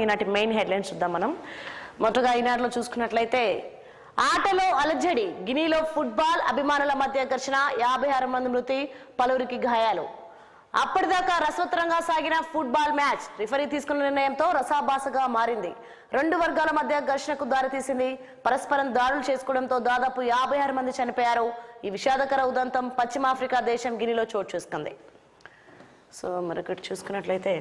ఈనాటి main headlines చూద్దాం మనం. మొదటగా ఈనాటిలో చూసుకున్నట్లయితే ఆటలో అలజడి, గినీలో ఫుట్బాల్ అభిమానుల మధ్య ఘర్షణ, 56 మంది మృతి, పలువురికి గాయాలు. అప్పటిదాకా రసవత్తరంగా సాగిన ఫుట్బాల్ మ్యాచ్ రిఫరీ తీసుకున్న నిర్ణయంతో రసాభాసగా మారింది. రెండు వర్గాల మధ్య ఘర్షణకు దారితీసింది. పరస్పరం దాడులు చేసుకోవడంతో దాదాపు 56 మంది చనిపోయారు. ఈ విషాదకర ఉదంతం పశ్చిమాఫ్రికా దేశం గినీలో చోటు చేసుకుంది. సో మరొకటి చూసుకున్నట్లయితే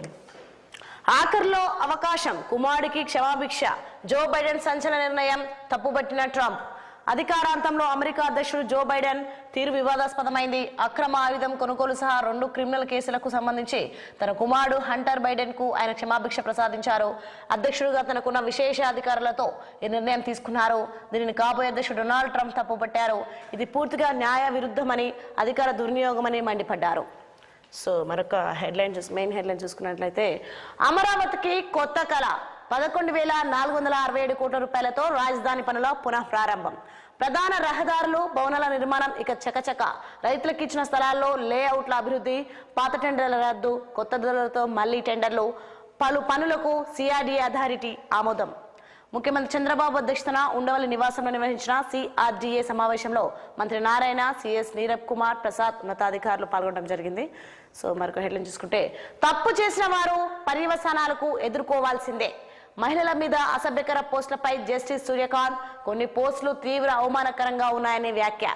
ఆఖర్లో అవకాశం, కుమారుడికి క్షమాభిక్ష, జో బైడెన్ సంచలన నిర్ణయం, తప్పుబట్టిన ట్రంప్. అధికారాంతంలో అమెరికా అధ్యక్షుడు జో బైడెన్ తీరు వివాదాస్పదమైంది. అక్రమ ఆయుధం కొనుగోలు సహా 2 క్రిమినల్ కేసులకు సంబంధించి తన కుమారుడు హంటర్ బైడెన్ కు ఆయన క్షమాభిక్ష ప్రసాదించారు. అధ్యక్షుడిగా తనకున్న విశేష అధికారులతో ఈ నిర్ణయం తీసుకున్నారు. దీనిని కాబోయే అధ్యక్షుడు డొనాల్డ్ ట్రంప్ తప్పుపట్టారు. ఇది పూర్తిగా న్యాయ విరుద్ధమని, అధికార దుర్వినియోగమని మండిపడ్డారు. సో మరొక మెయిన్ హెడ్లైన్ చూసుకున్నట్లయితే అమరావతికి కొత్త కళ, 11,467 కోట్ల రూపాయలతో రాజధాని పనుల పునః ప్రారంభం. ప్రధాన రహదారులు, భవనాల నిర్మాణం ఇక చకచక. రైతులకు ఇచ్చిన స్థలాల్లో లేఅవుట్ల అభివృద్ధి, పాత టెండర్ల రద్దు, కొత్త ధరలతో మళ్లీ టెండర్లు, పలు పనులకు సిఆర్డీఏ అథారిటీ ఆమోదం. ముఖ్యమంత్రి చంద్రబాబు అధ్యక్షతన ఉండవల్లి నివాసంలో నిర్వహించిన సిఆర్డీఏ సమావేశంలో మంత్రి నారాయణ, సిఎస్ నీరబ్ కుమార్ ప్రసాద్ ఉన్నతాధికారులు పాల్గొనడం జరిగింది. సో మరొక హెడ్లైన్ చూసుకుంటే తప్పు చేసిన వారు పర్యవసానాలకు ఎదుర్కోవాల్సిందే. మహిళల మీద అసభ్యకర పోస్టులపై జస్టిస్ సూర్యకాంత్, కొన్ని పోస్టులు తీవ్ర అవమానకరంగా ఉన్నాయని వ్యాఖ్య.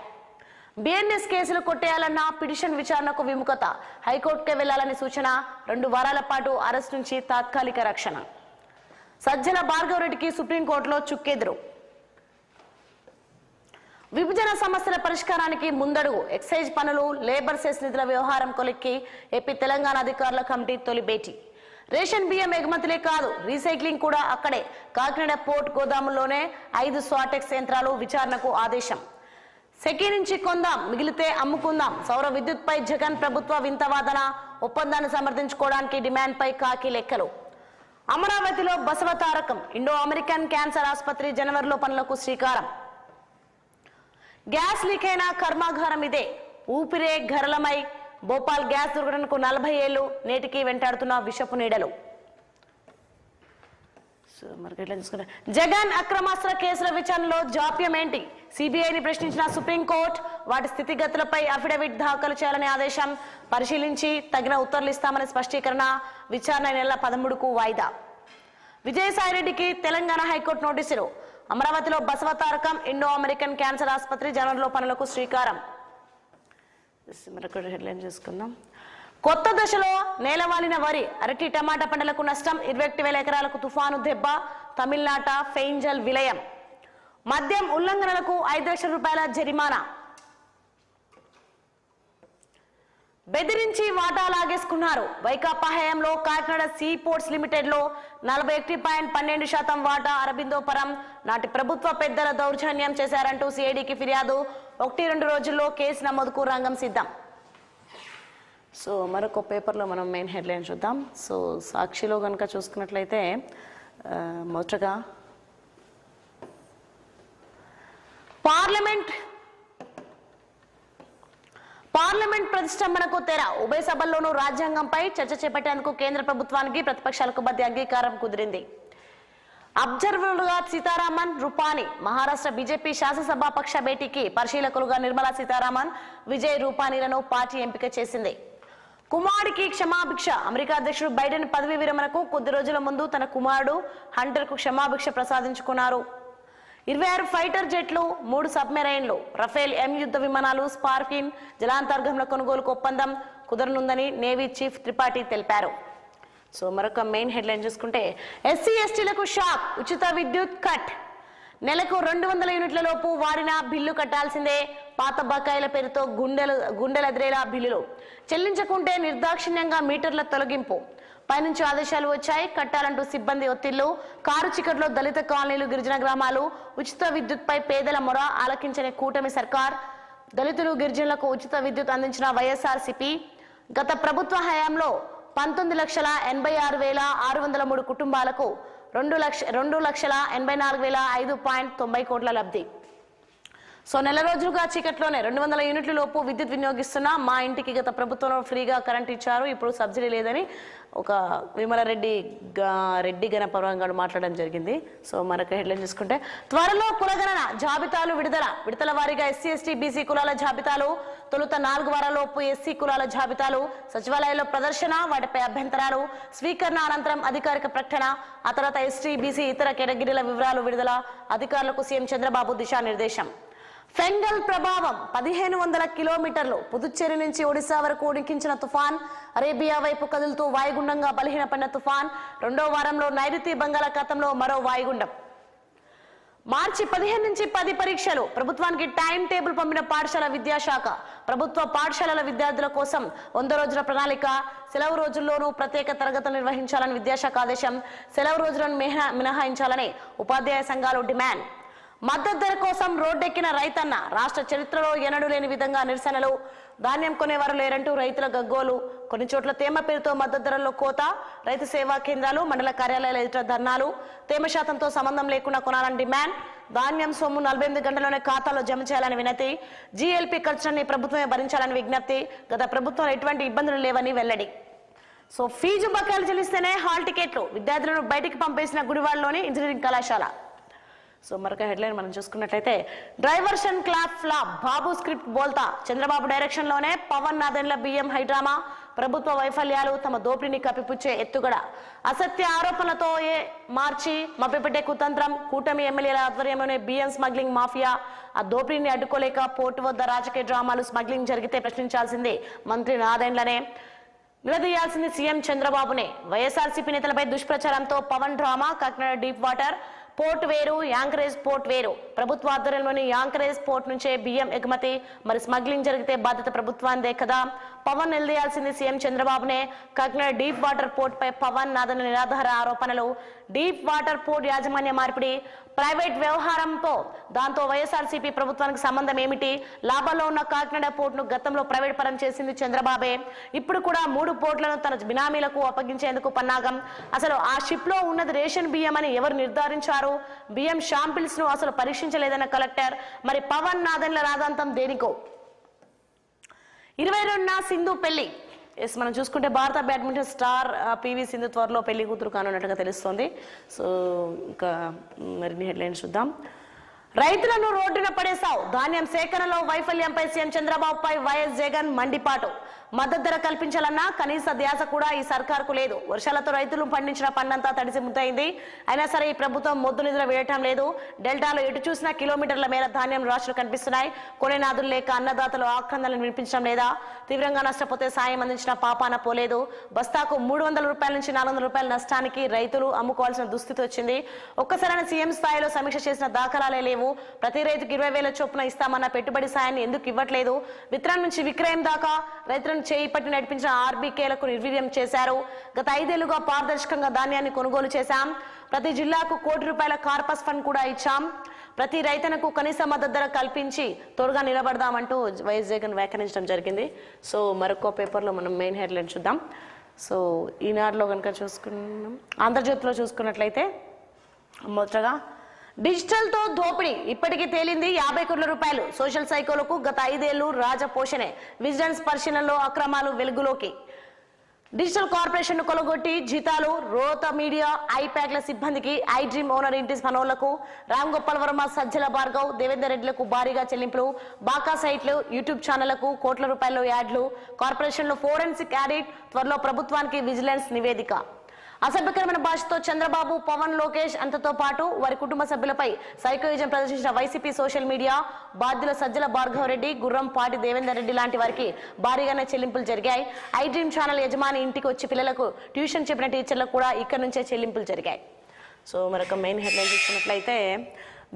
బిఎన్ఎస్ కేసులు కొట్టేయాలన్న పిటిషన్ విచారణకు విముఖత, హైకోర్టుకే వెళ్లాలని సూచన. 2 వారాల పాటు అరెస్ట్ నుంచి తాత్కాలిక రక్షణ. సజ్జల భార్గవరెడ్డికి సుప్రీంకోర్టులో చుక్కెదురు. విభజన సమస్యల పరిష్కారానికి ముందడుగు, ఎక్సైజ్ పనులు, లేబర్ సెస్ నిధుల వ్యవహారం కొలిక్కి ఏపీ తెలంగాణ అధికారుల కమిటీ తొలి భేటీ. రేషన్ బియ్యం ఎగుమతులే కాదు, రీసైక్లింగ్ కూడా అక్కడే. కాకినాడ పోర్ట్ గోదాముల్లోనే 5 స్వాటెక్స్ యంత్రాలు విచారణకు ఆదేశం. సెకీ నుంచి కొందాం, మిగిలితే అమ్ముకుందాం. సౌర విద్యుత్ పై జగన్ ప్రభుత్వ వింత వాదన, ఒప్పందాన్ని సమర్థించుకోవడానికి డిమాండ్ పై కాకి లెక్కలు. అమరావతిలో బసవతారకం, ఇండో అమెరికన్ క్యాన్సర్ ఆసుపత్రి జనవరిలో పనులకు శ్రీకారం. గ్యాస్ లీక్ అయిన కర్మాగారం ఇదే, ఊపిరే గరళమై. భోపాల్ గ్యాస్ దుర్ఘటనకు 40 ఏళ్లు, నేటికి వెంటాడుతున్న విషపు నీడలు. జగన్ అక్రమాస్త్ర కేసుల విచారణలో జాప్యం ఏంటి? సిబిఐని ప్రశ్నించిన సుప్రీంకోర్టు, వాటి స్థితిగతులపై అఫిడవిట్ దాఖలు చేయాలని ఆదేశం. పరిశీలించి తగిన ఉత్తర్వులు ఇస్తామని స్పష్టీకరణ. విచారణ నెల 13కు వాయిదా. విజయసాయిరెడ్డికి తెలంగాణ హైకోర్టు నోటీసులు. అమరావతిలో బసవతారకం, ఇండో అమెరికన్ క్యాన్సర్ ఆసుపత్రి జనవరిలో పనులకు శ్రీకారం. మరొక హెడ్లైన్ చూసుకుందాం. కొత్త దశలో నేలవాలిన వరి, అరటి, టమాటా పంటలకు నష్టం. 21,000 ఎకరాలకు తుఫాను దెబ్బ. తమిళనాట ఫెయింజల్ విలయం. మద్యం ఉల్లంఘనలకు 5 లక్షల రూపాయల జరిమానా. బెదిరించి వాటా లాగేసుకున్నారు. వైకాపా హయాంలో కాకినాడ సీ పోర్ట్స్ లిమిటెడ్ లో 41.12% వాటా అరబిందో పరం. నాటి ప్రభుత్వ పెద్దల దౌర్జన్యం చేశారంటూ సిఐడికి ఫిర్యాదు. 1-2 రోజుల్లో కేసు నమోదుకు రంగం సిద్ధం. సో మరొక పేపర్లో మనం మెయిన్ హెడ్లైన్ చూద్దాం. సో సాక్షిలో కనుక చూసుకున్నట్లయితే మొదటగా పార్లమెంట్ ప్రతిష్టంభనకు తెర. ఉభయ సభల్లోనూ రాజ్యాంగంపై చర్చ చేపట్టేందుకు కేంద్ర ప్రభుత్వానికి ప్రతిపక్షాలకు మధ్య అంగీకారం కుదిరింది. అబ్జర్వర్లుగా సీతారామన్, రూపానీ. మహారాష్ట్ర బీజేపీ శాసనసభాపక్ష భేటీకి పరిశీలకులుగా నిర్మలా సీతారామన్, విజయ్ రూపానీలను పార్టీ ఎంపిక చేసింది. కుమారుడికి క్షమాభిక్ష. అమెరికా అధ్యక్షుడు బైడెన్ పదవీ విరమణకు కొద్ది రోజుల ముందు తన కుమారుడు హంటర్ కు క్షమాభిక్ష ప్రసాదించుకున్నారు. 26 ఫైటర్ జెట్లు, 3 సబ్మెరైన్లు, రఫేల్ ఎం యుద్ధ విమానాలు, స్పార్కిన్ జలాంతర్గంల కొనుగోలుకు ఒప్పందం కుదరనుందని నేవీ చీఫ్ త్రిపాఠి తెలిపారు. సో మరొక మెయిన్ హెడ్లైన్ చూసుకుంటే ఎస్సీ ఎస్టీలకు షాక్, ఉచిత విద్యుత్ కట్. నెలకు 200 యూనిట్ల లోపు వాడిన బిల్లు కట్టాల్సిందే. పాత బకాయిల పేరుతో గుండెలెదిరేలా బిల్లులు చెల్లించకుంటే నిర్దాక్షిణ్యంగా మీటర్ల తొలగింపు. పైనుంచి ఆదేశాలు వచ్చాయి, కట్టాలంటూ సిబ్బంది ఒత్తిళ్లు. కారు చికట్లో దళిత కాలనీలు, గిరిజన గ్రామాలు. ఉచిత విద్యుత్ పై పేదల మొర ఆలకించని కూటమి సర్కార్. దళితులు, గిరిజనులకు ఉచిత విద్యుత్ అందించిన వైఎస్ఆర్సీపీ. గత ప్రభుత్వ హయాంలో 19,86,603 కుటుంబాలకు 2,84,590 కోట్ల లబ్ధి. సో నెల రోజులుగా చీకట్లోనే 200 యూనిట్ల లోపు విద్యుత్ వినియోగిస్తున్నా మా ఇంటికి గత ప్రభుత్వంలో ఫ్రీగా కరెంట్ ఇచ్చారు, ఇప్పుడు సబ్సిడీ లేదని ఒక రెడ్డి గణపవరం గారు మాట్లాడడం జరిగింది. సో మరొక హెడ్లైన్ చూసుకుంటే త్వరలో కులగణన జాబితాలు విడుదల వారీగా ఎస్సీ ఎస్టీ బీసీ కులాల జాబితాలు, తొలుత 4 వారాలలోపు ఎస్సీ కులాల జాబితాలు, సచివాలయంలో ప్రదర్శన, వాటిపై అభ్యంతరాలు, స్వీకరణ అనంతరం అధికారిక ప్రకటన, ఆ తర్వాత ఎస్టీ బీసీ ఇతర కేటగిరీల వివరాలు విడుదల, అధికారులకు సీఎం చంద్రబాబు దిశానిర్దేశం. ఫెంగల్ ప్రభావం 1500 కిలోమీటర్లు పుదుచ్చేరి నుంచి ఒడిశా వరకు ఉడికించిన తుఫాన్, అరేబియా వైపు కదులుతూ వాయుగుండంగా బలహీనపడిన తుఫాన్, 2వ వారంలో నైరుతి బంగాళాఖాతంలో మరో వాయుగుండం. మార్చి 15 నుంచి 10 పరీక్షలు, ప్రభుత్వానికి టైం టేబుల్ పంపిన పాఠశాల విద్యాశాఖ. ప్రభుత్వ పాఠశాలల విద్యార్థుల కోసం 100 రోజుల ప్రణాళిక, సెలవు రోజుల్లోనూ ప్రత్యేక తరగతులు నిర్వహించాలని విద్యాశాఖ ఆదేశం, సెలవు రోజులను మినహాయించాలని ఉపాధ్యాయ సంఘాలు డిమాండ్. మద్దతు ధర కోసం రోడ్డెక్కిన రైతన్న, రాష్ట్ర చరిత్రలో ఎన్నడూ లేని విధంగా నిరసనలు, ధాన్యం కొనేవారు లేరంటూ రైతుల గగ్గోలు, కొన్ని చోట్ల తేమ పేరుతో మద్దతు ధరల్లో కోత, రైతు సేవా కేంద్రాలు మండల కార్యాలయాల ఎదుట ధర్నాలు, తేమ శాతంతో సంబంధం లేకుండా కొనాలని డిమాండ్, ధాన్యం సొమ్ము 48 గంటల్లోనే ఖాతాలో జమ చేయాలని వినతి, జీఎల్పీ ఖర్చులన్నీ ప్రభుత్వమే భరించాలని విజ్ఞప్తి, గత ప్రభుత్వంలో ఎటువంటి ఇబ్బందులు లేవని వెల్లడి. సో ఫీజు బకాయిలు చెల్లిస్తేనే హాల్ టికెట్లు, విద్యార్థులను బయటికి పంపేసిన గుడివాడలోని ఇంజనీరింగ్ కళాశాల. సో మరొక హెడ్లైన్ మనం చూసుకున్నట్లయితే డ్రైవర్షన్ క్లాప్ ఫ్లాప్, బాబు స్క్రిప్ట్ బోల్తా, చంద్రబాబు డైరెక్షన్ లోనే పవన్ నాదెండ్ల బియ్యం హైడ్రామా, ప్రభుత్వ వైఫల్యాలు తమ దోపిడీని కప్పిపుచ్చే ఎత్తుగడ, అసత్య ఆరోపణలతో మార్చి మభ్యపెట్టే కుతంత్రం, కూటమి ఎమ్మెల్యేల ఆధ్వర్యంలోనే బియ్యం స్మగ్లింగ్ మాఫియా, ఆ దోపిడీని అడ్డుకోలేక పోర్టు వద్ద రాజకీయ డ్రామాలు, స్మగ్లింగ్ జరిగితే ప్రశ్నించాల్సిందే మంత్రి నాదెండ్లనే, నిలదీయాల్సింది సీఎం చంద్రబాబునే. వైఎస్ఆర్సీపీ నేతలపై దుష్ప్రచారంతో Pawan drama, Kakinada deep water port వేరు, యాంకరేజ్ పోర్ట్ వేరు, ప్రభుత్వ ఆధ్వర్యంలోని యాంకరేజ్ పోర్ట్ నుంచే బియ్యం ఎగుమతి, మరి స్మగ్లింగ్ జరిగితే బాధ్యత ప్రభుత్వాందే కదా, పవన్ నిలదీయాల్సింది సీఎం చంద్రబాబునే. కాకినాడ డీప్ వాటర్ పోర్ట్ పై పవన్ నాదెండ్ల నిరాధార ఆరోపణలు, డీప్ వాటర్ పోర్ట్ యాజమాన్య మార్పిడి, ప్రైవేట్ వ్యవహారంతో దాంతో వైఎస్ఆర్సీపీ ప్రభుత్వానికి సంబంధం ఏమిటి, లాభాల్లో ఉన్న కాకినాడ పోర్టును గతంలో ప్రైవేట్ పరం చేసింది చంద్రబాబే, ఇప్పుడు కూడా 3 పోర్టులను తన బినామీలకు అప్పగించేందుకు పన్నాగం, అసలు ఆ షిప్ లో ఉన్నది రేషన్ బియ్యం అని ఎవరు నిర్ధారించారు, బియ్యం షాంపిల్స్ ను అసలు పరీక్షించలేదన్న కలెక్టర్, మరి పవన్ నాదెండ్ల రాదాంతం దేనికో. 22న సింధు పెళ్లి. మనం చూసుకుంటే భారత బ్యాడ్మింటన్ స్టార్ పివి సింధు త్వరలో పెళ్లి కూతురు కానున్నట్టుగా తెలుస్తోంది. సో ఇంకా మరిన్ని హెడ్లైన్స్ చూద్దాం. రైతులను రోడ్డున పడేశావు, ధాన్యం సేకరణలో వైఫల్యంపై సీఎం చంద్రబాబుపై వైఎస్ జగన్ మండిపాటు, మద్దతు ధర కల్పించాలన్నా కనీస ధ్యాస కూడా ఈ సర్కారుకు లేదు, వర్షాలతో రైతులు పండించిన పండంతా తడిసి ముద్దయింది, అయినా సరే ఈ ప్రభుత్వం మొద్దు నిద్ర వేయటం లేదు, డెల్టాలో ఎటు చూసినా కిలోమీటర్ల మేర ధాన్యం రాష్ట్రాలు కనిపిస్తున్నాయి, కొనేనాదులు లేక అన్నదాతలు ఆక్రందనలు వినిపించడం లేదా, తీవ్రంగా నష్టపోతే సాయం అందించిన పాపాన పోలేదు, బస్తాకు 300 రూపాయల నుంచి 400 రూపాయల నష్టానికి రైతులు అమ్ముకోవాల్సిన దుస్థితి వచ్చింది, ఒక్కసారైనా సీఎం స్థాయిలో సమీక్ష చేసిన దాఖలాలే లేవు, ప్రతి రైతుకి 20,000 చొప్పున ఇస్తామన్న పెట్టుబడి సాయాన్ని ఎందుకు ఇవ్వట్లేదు, విత్తనం నుంచి విక్రయం దాకా రైతులను చేయి పట్టి నడిపించిన ఆర్బీకేలకు నిర్వీర్యం చేశారు, గత 5 ఏళ్లుగా పారదర్శకంగా ధాన్యాన్ని కొనుగోలు చేశాం, ప్రతి జిల్లాకు ₹1 కోటి కార్పస్ ఫండ్ కూడా ఇచ్చాం, ప్రతి రైతన్నకు కనీస మద్దతు ధర కల్పించి తోడుగా నిలబడదామంటూ వైఎస్ జగన్ వ్యాఖ్యానించడం జరిగింది. సో మరొక పేపర్లో మనం మెయిన్ హెడ్లైన్ చూద్దాం. సో ఈనాడులో కనుక చూసుకున్నాం, ఆంధ్రజ్యోతిలో చూసుకున్నట్లయితే మొదటగా డిజిటల్ తో దోపిడీ ఇప్పటికీ తేలింది ₹50 కోట్ల, సోషల్ సైకోలకు గత 5 ఏళ్లు రాజపోషణే, విజిలెన్స్ పరిశీలనలో అక్రమాలు వెలుగులోకి, డిజిటల్ కార్పొరేషన్ ను కొలగొట్టి జీతాలు, రోత మీడియా ఐప్యాక్ల సిబ్బందికి, ఐ డ్రీమ్ ఓనర్ ఇంటి పనులకు, రామ్ గోపాల్ వర్మ, సజ్జల భార్గవ్, దేవేందర్ రెడ్డిలకు భారీగా చెల్లింపులు, బాకా సైట్లు, యూట్యూబ్ ఛానళ్లకు కోట్ల రూపాయల యాడ్లు, కార్పొరేషన్ లో ఫోరెన్సిక్ ఆడిట్, త్వరలో ప్రభుత్వానికి విజిలెన్స్ నివేదిక. అసభ్యకరమైన భాషతో చంద్రబాబు, పవన్, లోకేష్ అంతతో పాటు వారి కుటుంబ సభ్యులపై సైకోయిజం ప్రదర్శించిన వైసీపీ సోషల్ మీడియా బాధ్యుల సజ్జల భార్గవ్ రెడ్డి, గుర్రం పాటి దేవేందర్ రెడ్డి లాంటి వారికి భారీగానే చెల్లింపులు జరిగాయి. ఐ డ్రీమ్ ఛానల్ యజమాని ఇంటికి వచ్చి పిల్లలకు ట్యూషన్ చెప్పిన టీచర్లకు కూడా ఇక్కడ నుంచే చెల్లింపులు జరిగాయి. సో మరొక మెయిన్ హెడ్లైన్ చూసుకున్నట్లయితే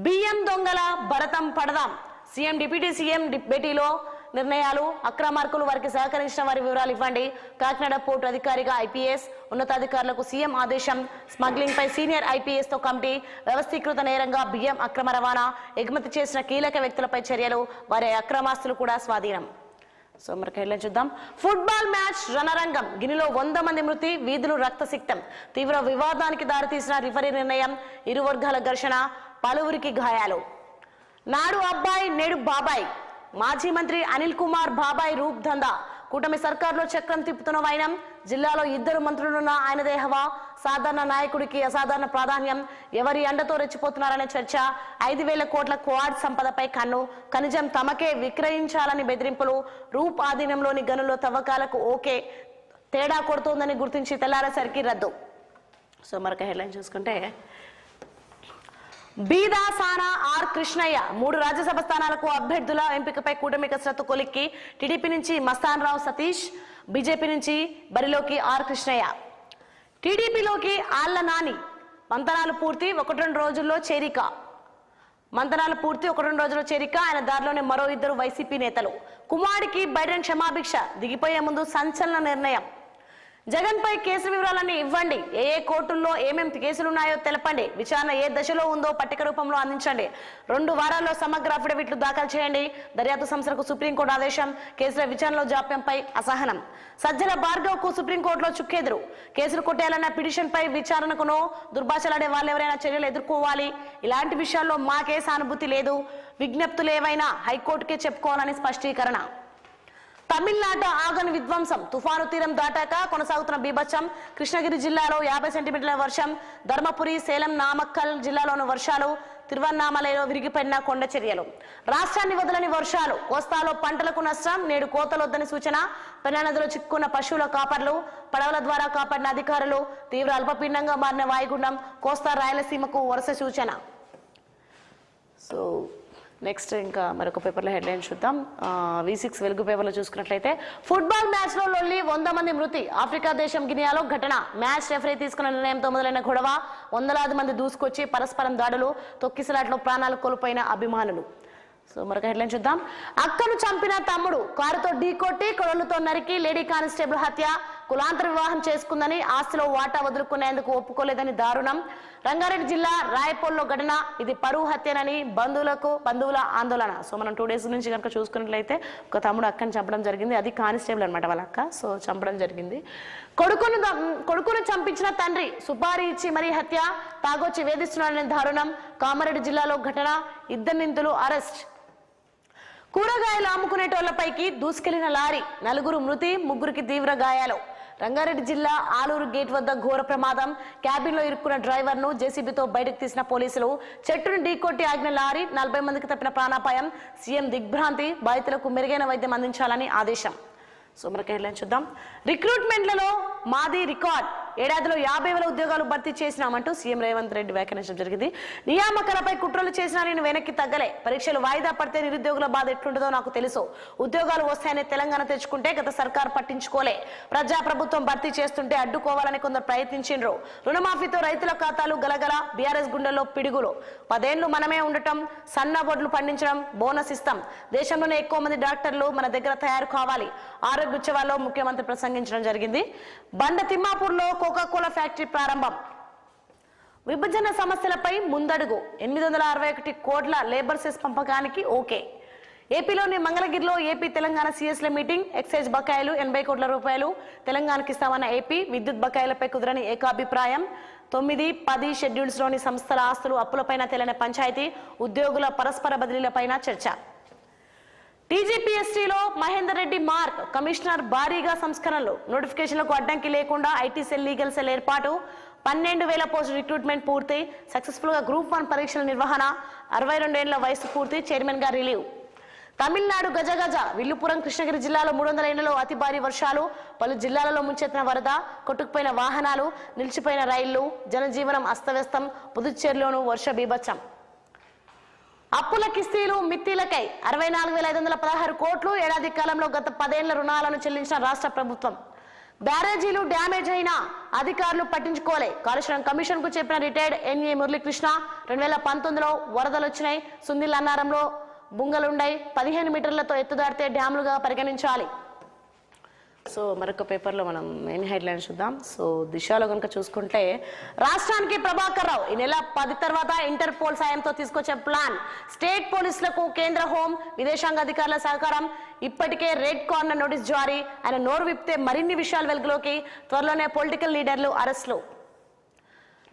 బియ్యం దొంగల భరతం పడదాం, సీఎం డిప్యూటీ సీఎం భేటీలో నిర్ణయాలు, అక్రమార్కులు వారికి సహకరించిన వారి వివరాలు ఇవ్వండి, కాకినాడ పోర్టు అధికారిగా ఐపీఎస్, ఉన్నతాధికారులకు సీఎం ఆదేశం, స్మగ్లింగ్ పై సీనియర్ ఐపీఎస్ తో కమిటీ, వ్యవస్థీకృత నేరంగా బియ్యం అక్రమ రవాణా, ఎగుమతి చేసిన కీలక వ్యక్తులపై చర్యలు, వారి అక్రమాస్తులు కూడా స్వాధీనం. సో మరొక హెడ్లైన్ చూద్దాం. ఫుట్బాల్ మ్యాచ్ రణరంగం, గినిలో 100 మంది మృతి, వీధులు రక్తసిక్తం, తీవ్ర వివాదానికి దారితీసిన రిఫరీ నిర్ణయం, ఇరు వర్గాల ఘర్షణ, పలువురికి గాయాలు. నాడు అబ్బాయి నేడు బాబాయ్. మాజీ మంత్రి అనిల్ కుమార్ బాబాయ్ రూప్ దందా. కూటమి సర్కారులో చక్రం తిప్పుతున్న వైనం. జిల్లాలో 2 మంత్రులున్న ఆయనదే హవా. సాధారణ నాయకుడికి అసాధారణ ప్రాధాన్యం. ఎవరి అండతో రెచ్చిపోతున్నారనే చర్చ. 5,000 కోట్ల క్వాడ్ సంపదపై కన్ను. ఖనిజం తమకే విక్రయించాలని బెదిరింపులు. రూప్ ఆధీనంలోని గనుల్లో తవ్వకాలకు ఓకే. తేడా కొడుతోందని గుర్తించి తెల్లారేసరికి రద్దు. సో మరొక హెడ్లైన్ చూసుకుంటే, బీదా సానా ఆర్ కృష్ణయ్య 3 రాజ్యసభ స్థానాలకు అభ్యర్థుల ఎంపికపై కూటమి కసరత్తు కొలిక్కి. టీడీపీ నుంచి మస్తాన్ రావు సతీష్, బీజేపీ నుంచి బరిలోకి ఆర్ కృష్ణయ్య. టీడీపీలోకి ఆళ్ల నాని. మంతనాలు పూర్తి 1-2 రోజుల్లో చేరిక. ఆయన దారిలోనే మరో 2 వైసీపీ నేతలు. కుమారుడికి బైడెన్ క్షమాభిక్ష. దిగిపోయే ముందు సంచలన నిర్ణయం. జగన్ పై కేసు వివరాలన్నీ ఇవ్వండి. ఏ కోర్టుల్లో ఏమేమి కేసులున్నాయో తెలపండి. విచారణ ఏ దశలో ఉందో పట్టిక రూపంలో అందించండి. 2 వారాల్లో సమగ్ర అఫిడవిట్లు దాఖలు చేయండి. దర్యాప్తు సంస్థలకు సుప్రీంకోర్టు ఆదేశం. కేసుల విచారణలో జాప్యంపై అసహనం. సజ్జల భార్గవ్ కు సుప్రీంకోర్టులో చుక్కెదురు. కేసులు కొట్టేయాలన్న పిటిషన్ పై విచారణకునో దుర్భాషలాడే వాళ్ళెవరైనా చర్యలు ఎదుర్కోవాలి. ఇలాంటి విషయాల్లో మాకే సానుభూతి లేదు. విజ్ఞప్తులు ఏవైనా హైకోర్టుకే చెప్పుకోవాలని స్పష్టీకరణ. తమిళనాడు ఆగని విధ్వంసం. తుఫాను తీరం దాటాక కొనసాగుతున్న బీభత్సం. కృష్ణగిరి జిల్లాలో 50 సెంటీమీటర్ల వర్షం. ధర్మపురి, సేలం, నామక్కల్ జిల్లాలోని వర్షాలు. తిరువన్నామలలో విరిగిపడిన కొండ చర్యలు. రాష్ట్రాన్ని వదలని వర్షాలు. కోస్తాలో పంటలకు నష్టం. నేడు కోతలొద్దని సూచన. పెన్నా నదిలో చిక్కున్న పశువుల కాపర్లు. పడవల ద్వారా కాపాడిన అధికారులు. తీవ్ర అల్పపీడనంగా మారిన వాయుగుండం. కోస్తా రాయలసీమకు వరుస సూచన. సో నెక్స్ట్ ఇంకా మరొక పేపర్లో హెడ్లైన్ చూద్దాం. V6 వెలుగు పేపర్లో చూసుకున్నట్లయితే, ఫుట్బాల్ మ్యాచ్ లో లొల్లి 100 మంది మృతి. ఆఫ్రికా దేశం గినియాలో ఘటన. మ్యాచ్ రెఫరీ తీసుకున్న నిర్ణయంతో మొదలైన గొడవ. 100లాది మంది దూసుకొచ్చి పరస్పరం దాడులు. తొక్కిసలాట్లో ప్రాణాలు కోల్పోయిన అభిమానులు. సో మరొక హెడ్లైన్ చూద్దాం. అక్కను చంపిన తమ్ముడు. కారుతో ఢీకొట్టి కొడలతో నరికి లేడీ కానిస్టేబుల్ హత్య. కులాంతర వివాహం చేసుకుందని ఆస్తిలో వాటా వదులుకునేందుకు ఒప్పుకోలేదని దారుణం. రంగారెడ్డి జిల్లా రాయపోల్లో ఘటన. ఇది పరువు హత్యనని బంధువుల ఆందోళన. సో మనం 2 డేస్ నుంచి కనుక చూసుకున్నట్లయితే, ఒక తమ్ముడు అక్కని చంపడం జరిగింది. అది కానిస్టేబుల్ అనమాట వాళ్ళ అక్క. సో చంపడం జరిగింది. కొడుకును చంపించిన తండ్రి. సుపారీ ఇచ్చి మరీ హత్య. తాగొచ్చి వేధిస్తున్నాడని దారుణం. కామారెడ్డి జిల్లాలో ఘటన. 2 నిందితులు అరెస్ట్. కూరగాయలు అమ్ముకునేటోళ్లపైకి దూసుకెళ్లిన లారీ. 4 మృతి, 3కి తీవ్ర గాయాలు. రంగారెడ్డి జిల్లా ఆలూరు గేట్ వద్ద ఘోర ప్రమాదం. క్యాబిన్ లో ఇరుక్కున్న డ్రైవర్ ను జేసీబీతో బయటకు తీసిన పోలీసులు. చెట్టును ఢీకొట్టి ఆగిన లారీ. 40 మందికి తప్పిన ప్రాణాపాయం. సీఎం దిగ్భ్రాంతి. బాధితులకు మెరుగైన వైద్యం అందించాలని ఆదేశం. సో మరొక హెడ్లైన్ చూద్దాం. రిక్రూట్మెంట్లలో మాది రికార్డ్. ఏడాదిలో 50,000 ఉద్యోగాలు భర్తీ చేసినామంటూ సీఎం రేవంత్ రెడ్డి వ్యాఖ్యానించడం జరిగింది. నియామకాలపై కుట్రలు చేసినా నేను వెనక్కి తగ్గలే. పరీక్షలు వాయిదా పడితే నిరుద్యోగుల బాధ ఎట్లుంటుందో నాకు తెలుసు. ఉద్యోగాలు వస్తాయని తెలంగాణ తెచ్చుకుంటే గత సర్కార్ పట్టించుకోలే. ప్రజాప్రభుత్వం భర్తీ చేస్తుంటే అడ్డుకోవాలని కొందరు ప్రయత్నించిండ్రు. రుణమాఫీతో రైతుల ఖాతాలు గలగల. బీఆర్ఎస్ గుండెల్లో పిడుగులు. 10 ఏళ్లు మనమే ఉండటం. సన్న వడ్లు పండించడం. బోనస్ ఇస్తాం. దేశంలోనే ఎక్కువ మంది డాక్టర్లు మన దగ్గర తయారు కావాలి. ఆరోగ్య ఉత్సవాల్లో ముఖ్యమంత్రి ప్రసంగించడం జరిగింది. బండ తిమ్మాపూర్లో కోకాకోలా ఫ్యాక్టరీ ప్రారంభం. విభజన సమస్యలపై ముందడుగు. 861 కోట్ల లేబర్ సెస్ పంపకానికి ఓకే. ఏపీలోని మంగళగిరిలో ఏపీ తెలంగాణ సీఎస్ల మీటింగ్. ఎక్సైజ్ బకాయిలు 80 కోట్ల రూపాయలు తెలంగాణకి ఇస్తామన్న ఏపీ. విద్యుత్ బకాయిలపై కుదరని ఏకాభిప్రాయం. 9, 10 షెడ్యూల్స్ లోని సంస్థల ఆస్తులు అప్పులపైన తేలిన పంచాయతీ. ఉద్యోగుల పరస్పర బదిలీలపైన చర్చ. టీజీపీఎస్టీలో మహేందర్ రెడ్డి మార్క్. కమిషనర్ భారీగా సంస్కరణలు. నోటిఫికేషన్లకు అడ్డంకి లేకుండా ఐటీ సెల్, లీగల్ సెల్ ఏర్పాటు. 12,000 పోస్టు రిక్రూట్మెంట్ పూర్తి. సక్సెస్ఫుల్ గా గ్రూప్ 1 పరీక్షల నిర్వహణ. 62 ఏళ్ల వయసు పూర్తి. చైర్మన్ గా రిలీవ్. తమిళనాడు గజగజ. విల్లుపురం కృష్ణగిరి జిల్లాలో 300 ఏళ్లలో అతి భారీ వర్షాలు. పలు జిల్లాలలో ముంచెత్తిన వరద. కొట్టుకుపోయిన వాహనాలు. నిలిచిపోయిన రైళ్లు. జనజీవనం అస్తవ్యస్తం. పుదుచ్చేరిలోనూ వర్ష బీభత్సం. అప్పుల కిస్తీలు మిత్తీలకై 64,516 కోట్లు. ఏడాది కాలంలో గత 10 ఏళ్ల రుణాలను చెల్లించిన రాష్ట్ర ప్రభుత్వం. బ్యారేజీలు డ్యామేజ్ అయినా అధికారులు పట్టించుకోలే. కాళేశ్వరం కమిషన్ కు చెప్పిన రిటైర్డ్ ఎన్ఏ మురళీకృష్ణ. 2019లో వరదలు వచ్చినాయి. సుందిల్ అన్నారంలో బుంగలుండై. 15 మీటర్లతో ఎత్తుదాటితే డ్యాములుగా పరిగణించాలి. సో మరొక పేపర్లో మనం మెయిన్ హెడ్లైన్స్ చూద్దాం. సో దిశలో కనుక చూసుకుంటే, రాష్ట్రానికి ప్రభాకర్ రావు. ఈ నెల 10 తర్వాత ఇంటర్పోల్ సాయంతో తీసుకొచ్చే ప్లాన్. స్టేట్ పోలీసులకు కేంద్ర హోం, విదేశాంగ అధికారుల సహకారం. ఇప్పటికే రెడ్ కార్నర్ నోటీస్ జారీ. ఆయన నోరు విప్తే మరిన్ని విషయాలు వెలుగులోకి. త్వరలోనే పొలిటికల్ లీడర్లు అరెస్టులు.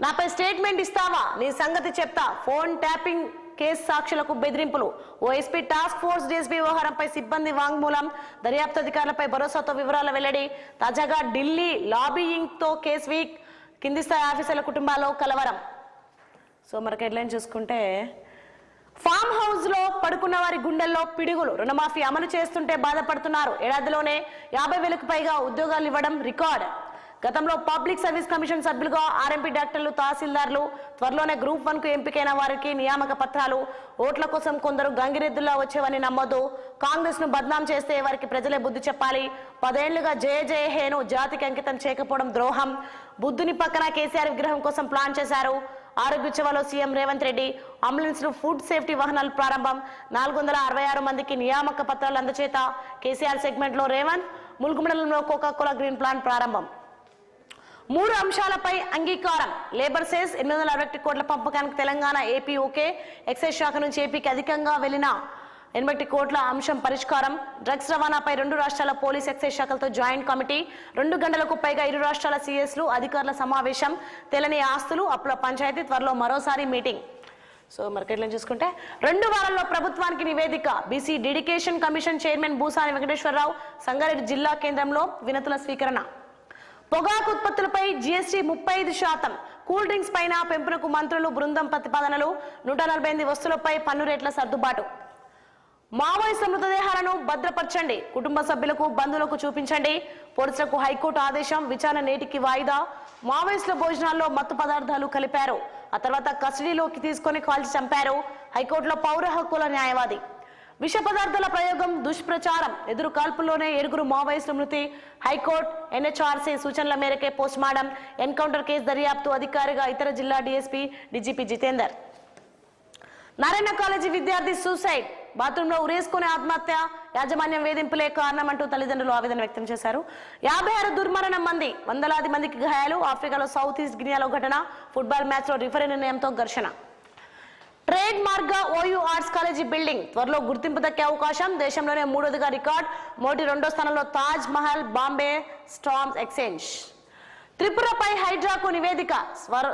నాపై స్టేట్మెంట్ ఇస్తావా, నీ సంగతి చెప్తా. ఫోన్ ట్యాపింగ్ కేసు సాక్షులకు బెదిరింపులు. ఓఎస్పీ టాస్క్ ఫోర్స్ డీఎస్పీ వ్యవహారంపై సిబ్బంది వాంగ్మూలం. దర్యాప్తు అధికారులపై భరోసాతో వివరాల వెల్లడి. తాజాగా ఢిల్లీ లాబీయింగ్ తో కేసు వీక్. కింది స్థాయి ఆఫీసర్ల కుటుంబాల్లో కలవరం. సో మనకి హెడ్లైన్ చూసుకుంటే, ఫామ్ హౌస్ లో పడుకున్న వారి గుండెల్లో పిడుగులు. రుణమాఫీ అమలు చేస్తుంటే బాధపడుతున్నారు. ఏడాదిలోనే 50,000కు పైగా ఉద్యోగాలు ఇవ్వడం రికార్డ్. గతంలో పబ్లిక్ సర్వీస్ కమిషన్ సభ్యులుగా ఆర్ఎంపీ డాక్టర్లు, తహసీల్దార్లు. త్వరలోనే గ్రూప్ 1 కు ఎంపికైన వారికి నియామక పత్రాలు. ఓట్ల కోసం కొందరు గంగిరెద్దుల్లా వచ్చేవని నమ్మొద్దు. కాంగ్రెస్ ను బద్నాం చేస్తే వారికి ప్రజలే బుద్ధి చెప్పాలి. 10 ఏళ్లుగా జయ జయ హేను జాతికి అంకితం చేయకపోవడం ద్రోహం. బుద్ధుని పక్కన కేసీఆర్ విగ్రహం కోసం ప్లాన్ చేశారు. ఆరోగ్యోత్సవాలో సీఎం రేవంత్ రెడ్డి. అంబులెన్స్ లో ఫుడ్ సేఫ్టీ వాహనాలు ప్రారంభం. 466 మందికి నియామక పత్రాలు అందచేత. కేసీఆర్ సెగ్మెంట్ లో రేవంత్. ములుగు మండలంలో కోకాకోలా గ్రీన్ ప్లాంట్ ప్రారంభం. 3 అంశాలపై అంగీకారం. లేబర్ సెస్ 861 కోట్ల పంపకానికి తెలంగాణ, ఏపీ ఓకే. ఎక్సైజ్ శాఖ నుంచి ఏపీకి అధికంగా వెళ్లిన 80 కోట్ల అంశం పరిష్కారం. డ్రగ్స్ రవాణాపై 2 రాష్ట్రాల పోలీస్, ఎక్సైజ్ శాఖలతో జాయింట్ కమిటీ. 2 గంటలకు పైగా 2 రాష్ట్రాల సీఎస్లు అధికారుల సమావేశం. తెలని ఆస్తులు, అప్పుల పంచాయతీ. త్వరలో మరోసారి మీటింగ్. సో మార్కెట్లో చూసుకుంటే, 2 వారాల్లో ప్రభుత్వానికి నివేదిక. BC dedication commission chairman Bhusani Venkateswararao. Sangareddy జిల్లా కేంద్రంలో వినతుల స్వీకరణ. పొగాకు ఉత్పత్తులపై జీఎస్టీ 35%. కూల్ డ్రింక్స్ పైన పెంపునకు మంత్రులు బృందం ప్రతిపాదనలు. 148 వస్తువులపై పన్ను రేట్ల సర్దుబాటు. మావోయిస్టుల మృతదేహాలను భద్రపరచండి. కుటుంబ సభ్యులకు, బంధువులకు చూపించండి. పోలీసులకు హైకోర్టు ఆదేశం. విచారణ నేటికి వాయిదా. మావోయిస్టుల భోజనాల్లో మత్తు పదార్థాలు కలిపారు. ఆ తర్వాత కస్టడీలోకి తీసుకొని కాల్చి చంపారు. హైకోర్టులో పౌర హక్కుల న్యాయవాది. విష పదార్థాల ప్రయోగం దుష్ప్రచారం. ఎదురు కాల్పుల్లోనే 7 మావోయిస్టుల మృతి. హైకోర్టు, ఎన్హెచ్ఆర్సీ సూచనల మేరకే పోస్ట్మార్టం. ఎన్కౌంటర్ కేసు దర్యాప్తు అధికారిగా ఇతర జిల్లా DSP, DGP Jitender. Narayana college విద్యార్థి సూసైడ్. బాత్రూంలో ఉరేసుకునే ఆత్మహత్య. యాజమాన్యం వేధింపులే కారణమంటూ తల్లిదండ్రులు ఆవేదన వ్యక్తం చేశారు. 56 దుర్మరణం మంది, వందలాది మందికి గాయాలు. ఆఫ్రికాలో సౌత్ ఈస్ట్ గినియాలో ఘటన. ఫుట్బాల్ మ్యాచ్ లో రిఫరీ నిర్ణయంతో ఘర్షణ. ట్రేడ్ మార్క్ గా ఓయూ ఆర్ట్స్ కాలేజీ బిల్డింగ్. త్వరలో గుర్తింపు దక్కే అవకాశం. దేశంలోనే 3వదిగా రికార్డ్. మోడీ 2వ స్థానంలో తాజ్ మహల్, బాంబే స్టాక్ ఎక్స్చేంజ్. త్రిపురపై హైడ్రాకు నివేదిక.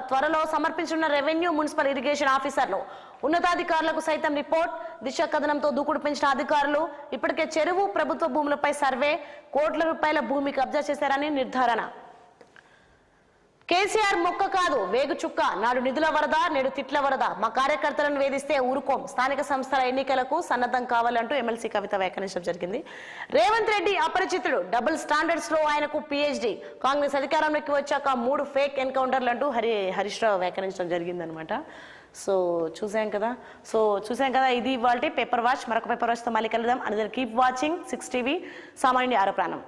త్వరలో సమర్పించనున్న రెవెన్యూ, మున్సిపల్, ఇరిగేషన్ ఆఫీసర్లు. ఉన్నతాధికారులకు సైతం రిపోర్ట్. దిశ కథనంతో దూకుడు పెంచిన అధికారులు. ఇప్పటికే చెరువు, ప్రభుత్వ భూములపై సర్వే. కోట్ల రూపాయల భూమి కబ్జా చేశారని నిర్ధారణ. కేసీఆర్ మొక్క కాదు, వేగు చుక్క. నాడు నిధుల వరద, నేడు తిట్ల వరద. మా కార్యకర్తలను వేధిస్తే ఊరుకోం. స్థానిక సంస్థల ఎన్నికలకు సన్నద్ధం కావాలంటూ ఎమ్మెల్సీ కవిత వ్యాఖ్యానించడం జరిగింది. రేవంత్ రెడ్డి అపరిచితుడు. డబుల్ స్టాండర్డ్స్ లో ఆయనకు పీహెచ్డీ. కాంగ్రెస్ అధికారంలోకి వచ్చాక 3 ఫేక్ ఎన్కౌంటర్లు అంటూ హరీష్ రావు వ్యాఖ్యానించడం జరిగింది అనమాట. సో చూసాం కదా ఇది ఇవాల్టి పేపర్ వాచ్. మరొక పేపర్ వాచ్ తో మళ్ళీ కలుద్దాం. అందరూ కీప్ వాచింగ్ 6 టీవీ. సామాన్యుడి ఆరో ప్రాణం.